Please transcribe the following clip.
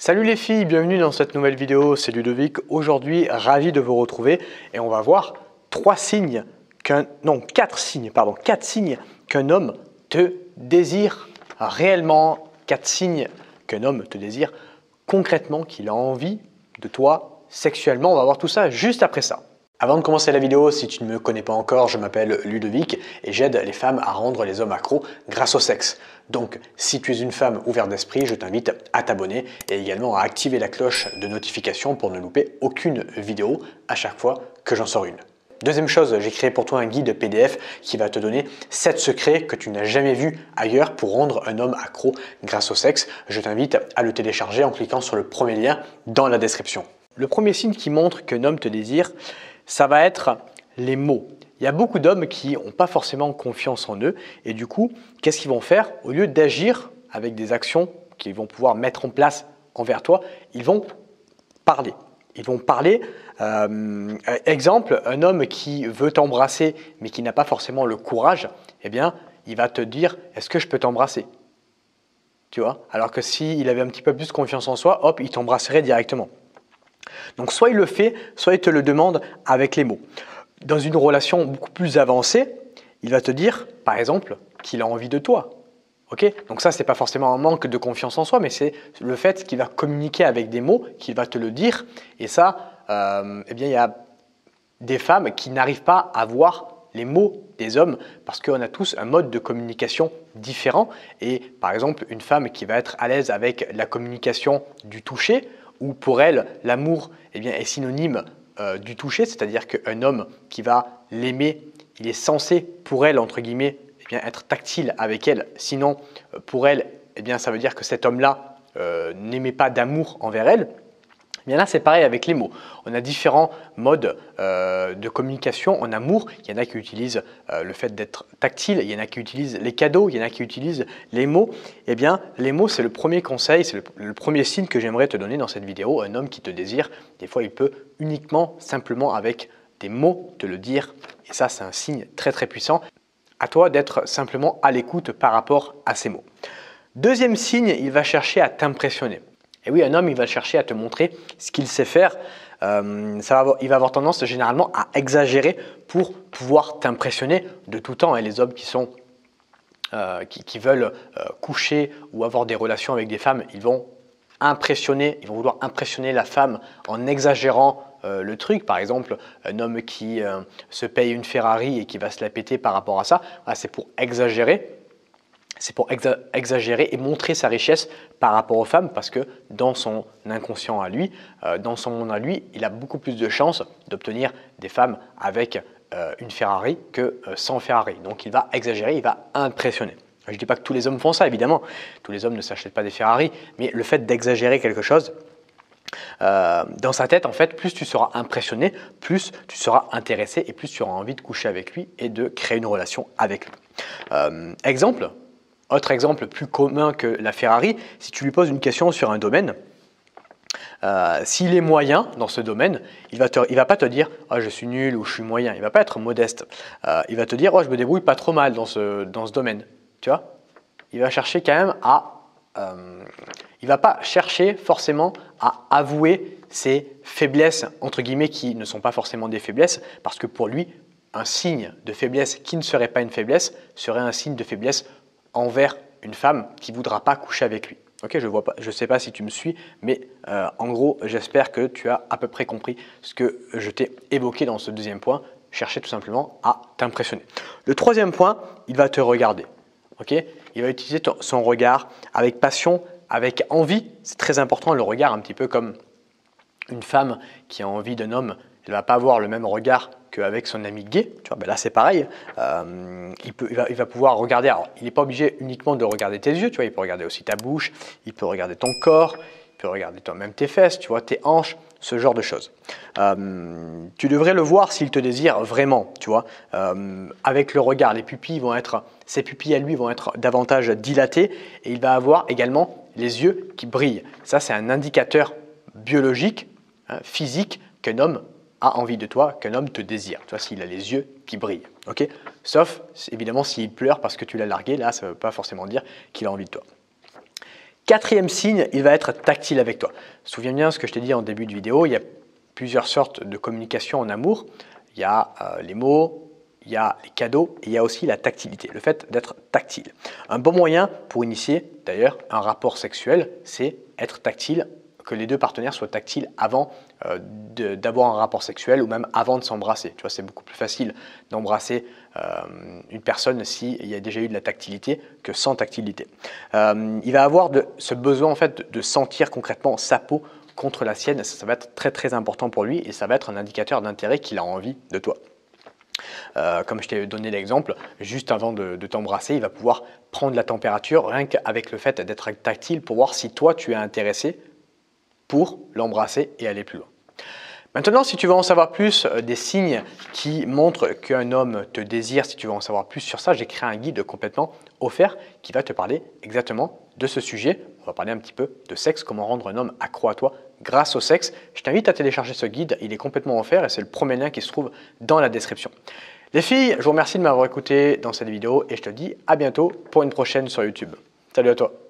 Salut les filles, bienvenue dans cette nouvelle vidéo, c'est Ludovic. Aujourd'hui, ravi de vous retrouver et on va voir quatre signes qu'un homme te désire réellement, 4 signes qu'un homme te désire concrètement, qu'il a envie de toi sexuellement. On va voir tout ça juste après ça. Avant de commencer la vidéo, si tu ne me connais pas encore, je m'appelle Ludovic et j'aide les femmes à rendre les hommes accros grâce au sexe. Donc, si tu es une femme ouverte d'esprit, je t'invite à t'abonner et également à activer la cloche de notification pour ne louper aucune vidéo à chaque fois que j'en sors une. Deuxième chose, j'ai créé pour toi un guide PDF qui va te donner 7 secrets que tu n'as jamais vus ailleurs pour rendre un homme accro grâce au sexe. Je t'invite à le télécharger en cliquant sur le premier lien dans la description. Le premier signe qui montre qu'un homme te désire, ça va être les mots. Il y a beaucoup d'hommes qui n'ont pas forcément confiance en eux et du coup, qu'est-ce qu'ils vont faire? Au lieu d'agir avec des actions qu'ils vont pouvoir mettre en place envers toi, ils vont parler. Ils vont parler. Exemple, un homme qui veut t'embrasser mais qui n'a pas forcément le courage, eh bien, il va te dire « Est-ce que je peux t'embrasser ?» Tu vois? Alors que s'il avait un petit peu plus confiance en soi, hop, il t'embrasserait directement. Donc soit il le fait, soit il te le demande avec les mots. Dans une relation beaucoup plus avancée, il va te dire, par exemple, qu'il a envie de toi. Okay? Donc ça, ce n'est pas forcément un manque de confiance en soi, mais c'est le fait qu'il va communiquer avec des mots, qu'il va te le dire. Et ça, eh bien, il y a des femmes qui n'arrivent pas à voir les mots des hommes parce qu'on a tous un mode de communication différent. Et par exemple, une femme qui va être à l'aise avec la communication du toucher, où pour elle, l'amour est synonyme du toucher, c'est-à-dire qu'un homme qui va l'aimer, il est censé pour elle, entre guillemets, être tactile avec elle. Sinon, pour elle, ça veut dire que cet homme-là n'aimait pas d'amour envers elle. Bien là, c'est pareil avec les mots. On a différents modes de communication en amour. Il y en a qui utilisent le fait d'être tactile, il y en a qui utilisent les cadeaux, il y en a qui utilisent les mots. Eh bien, les mots, c'est le premier conseil, c'est le premier signe que j'aimerais te donner dans cette vidéo. Un homme qui te désire, des fois, il peut uniquement, simplement avec des mots, te le dire. Et ça, c'est un signe très, très puissant. À toi d'être simplement à l'écoute par rapport à ces mots. Deuxième signe, il va chercher à t'impressionner. Et oui, un homme, il va chercher à te montrer ce qu'il sait faire. Il va avoir tendance généralement à exagérer pour pouvoir t'impressionner de tout temps. Et les hommes qui veulent coucher ou avoir des relations avec des femmes, ils vont vouloir impressionner la femme en exagérant le truc. Par exemple, un homme qui se paye une Ferrari et qui va se la péter par rapport à ça, c'est pour exagérer. C'est pour exagérer et montrer sa richesse par rapport aux femmes parce que dans son inconscient à lui, dans son monde à lui, il a beaucoup plus de chances d'obtenir des femmes avec une Ferrari que sans Ferrari. Donc il va exagérer, il va impressionner. Je ne dis pas que tous les hommes font ça, évidemment. Tous les hommes ne s'achètent pas des Ferrari, mais le fait d'exagérer quelque chose, dans sa tête, en fait, plus tu seras impressionné, plus tu seras intéressé et plus tu auras envie de coucher avec lui et de créer une relation avec lui. Autre exemple plus commun que la Ferrari, si tu lui poses une question sur un domaine, s'il est moyen dans ce domaine, il va pas te dire « je suis nul » ou « je suis moyen ». Il ne va pas être modeste. Il va te dire « je me débrouille pas trop mal dans ce domaine ». Tu vois? Il va chercher quand même il ne va pas chercher forcément à avouer ses faiblesses, entre guillemets, qui ne sont pas forcément des faiblesses, parce que pour lui, un signe de faiblesse qui ne serait pas une faiblesse serait un signe de faiblesse envers une femme qui ne voudra pas coucher avec lui. Okay, je ne sais pas si tu me suis, mais en gros, j'espère que tu as à peu près compris ce que je t'ai évoqué dans ce deuxième point. Chercher tout simplement à t'impressionner. Le troisième point, il va te regarder. Okay, il va utiliser son regard avec passion, avec envie. C'est très important, le regard, un petit peu comme une femme qui a envie d'un homme. Elle ne va pas avoir le même regard qu'avec son ami gay. Tu vois, là, c'est pareil. Il va pouvoir regarder. Alors, il n'est pas obligé uniquement de regarder tes yeux. Tu vois, il peut regarder aussi ta bouche. Il peut regarder ton corps. Il peut regarder toi-même tes fesses, tu vois, tes hanches, ce genre de choses. Tu devrais le voir s'il te désire vraiment. Tu vois, avec le regard, ses pupilles à lui vont être davantage dilatées et il va avoir également les yeux qui brillent. Ça, c'est un indicateur biologique, physique, qu'un homme a envie de toi, qu'un homme te désire, tu vois, s'il a les yeux qui brillent. Okay, sauf évidemment s'il pleure parce que tu l'as largué, là ça ne veut pas forcément dire qu'il a envie de toi. Quatrième signe, il va être tactile avec toi. Souviens bien ce que je t'ai dit en début de vidéo, il y a plusieurs sortes de communication en amour. Il y a les mots, il y a les cadeaux et il y a aussi la tactilité, le fait d'être tactile. Un bon moyen pour initier d'ailleurs un rapport sexuel, c'est être tactile, que les deux partenaires soient tactiles avant d'avoir un rapport sexuel ou même avant de s'embrasser. Tu vois, c'est beaucoup plus facile d'embrasser une personne s'il y a déjà eu de la tactilité que sans tactilité. Il va avoir ce besoin en fait de sentir concrètement sa peau contre la sienne. Ça va être très très important pour lui et ça va être un indicateur d'intérêt qu'il a envie de toi. Comme je t'ai donné l'exemple, juste avant de t'embrasser, il va pouvoir prendre la température rien qu'avec le fait d'être tactile pour voir si toi tu es intéressé pour l'embrasser et aller plus loin. Maintenant, si tu veux en savoir plus des signes qui montrent qu'un homme te désire, si tu veux en savoir plus sur ça, j'ai créé un guide complètement offert qui va te parler exactement de ce sujet. On va parler un petit peu de sexe, comment rendre un homme accro à toi grâce au sexe. Je t'invite à télécharger ce guide, il est complètement offert et c'est le premier lien qui se trouve dans la description. Les filles, je vous remercie de m'avoir écouté dans cette vidéo et je te dis à bientôt pour une prochaine sur YouTube. Salut à toi!